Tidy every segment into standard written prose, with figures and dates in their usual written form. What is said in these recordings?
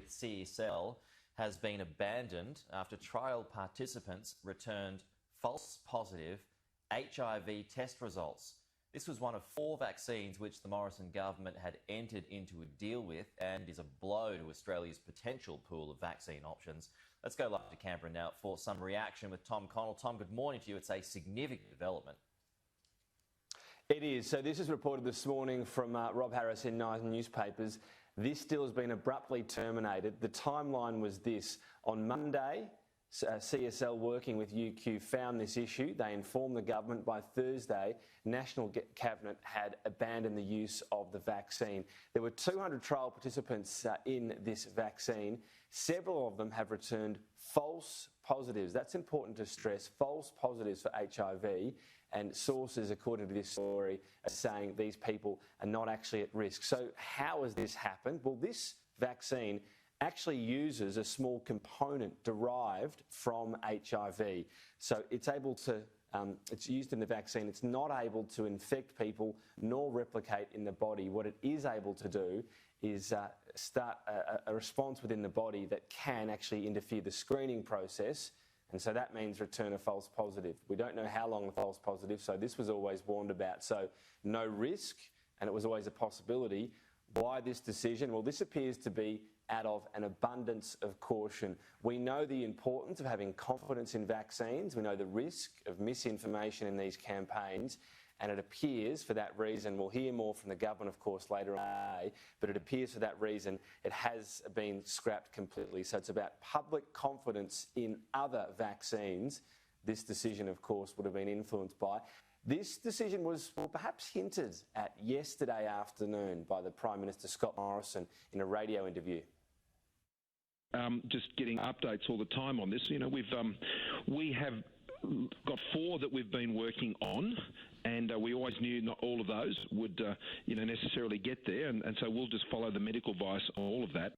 with CSL has been abandoned after trial participants returned false positive HIV test results. This was one of 4 vaccines which the Morrison government had entered into a deal with and is a blow to Australia's potential pool of vaccine options. Let's go live to Canberra now for some reaction with Tom Connell. Tom, good morning to you. It's a significant development. It is. So this is reported this morning from Rob Harris in Nine newspapers. This deal has been abruptly terminated. The timeline was this. On Monday, CSL working with UQ found this issue. They informed the government. By Thursday, National Cabinet had abandoned the use of the vaccine. There were 200 trial participants in this vaccine. Several of them have returned false positives. That's important to stress, false positives for HIV. And sources, according to this story, are saying these people are not actually at risk. So how has this happened? Well, this vaccine actually uses a small component derived from HIV. So it's able to, it's used in the vaccine. It's not able to infect people nor replicate in the body. What it is able to do is start a response within the body that can actually interfere the screening process. And so that means return a false positive. We don't know how long the false positive, so this was always warned about. So no risk, and it was always a possibility. Why this decision? Well, this appears to be out of an abundance of caution. We know the importance of having confidence in vaccines. We know the risk of misinformation in these campaigns. And it appears for that reason, we'll hear more from the government, of course, later on, but it appears for that reason it has been scrapped completely. So it's about public confidence in other vaccines. This decision, of course, would have been influenced by. This decision was perhaps hinted at yesterday afternoon by the Prime Minister, Scott Morrison, in a radio interview. Just getting updates all the time on this. You know, we have got 4 that we've been working on, and we always knew not all of those would, necessarily get there, and so we'll just follow the medical advice on all of that.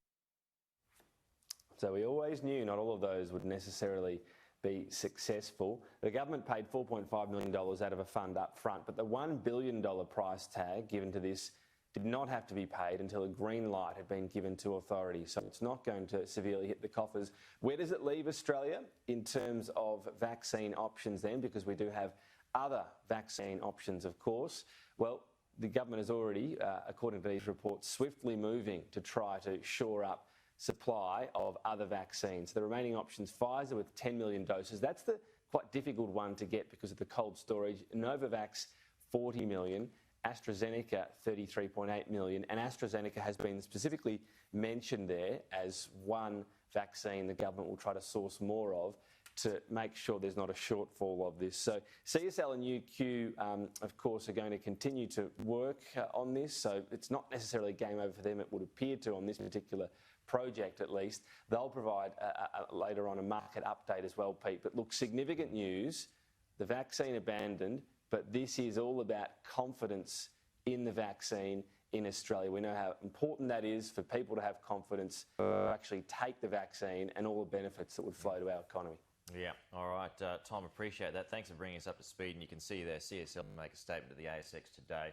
So we always knew not all of those would necessarily be successful. The government paid $4.5 million out of a fund up front, but the $1 billion price tag given to this did not have to be paid until a green light had been given to authorities. So it's not going to severely hit the coffers. Where does it leave Australia in terms of vaccine options then? Because we do have other vaccine options, of course. Well, the government is already, according to these reports, swiftly moving to try to shore up supply of other vaccines. The remaining options, Pfizer with 10 million doses. That's the quite difficult one to get because of the cold storage. Novavax, 40 million. AstraZeneca, 33.8 million. And AstraZeneca has been specifically mentioned there as one vaccine the government will try to source more of to make sure there's not a shortfall of this. So CSL and UQ, of course, are going to continue to work on this. So it's not necessarily game over for them. It would appear to on this particular project at least. They'll provide later on a market update as well, Pete. But look, significant news, the vaccine abandoned, but this is all about confidence in the vaccine in Australia. We know how important that is for people to have confidence to actually take the vaccine and all the benefits that would flow to our economy. Yeah, all right, Tom, appreciate that. Thanks for bringing us up to speed. And you can see there, CSL make a statement to the ASX today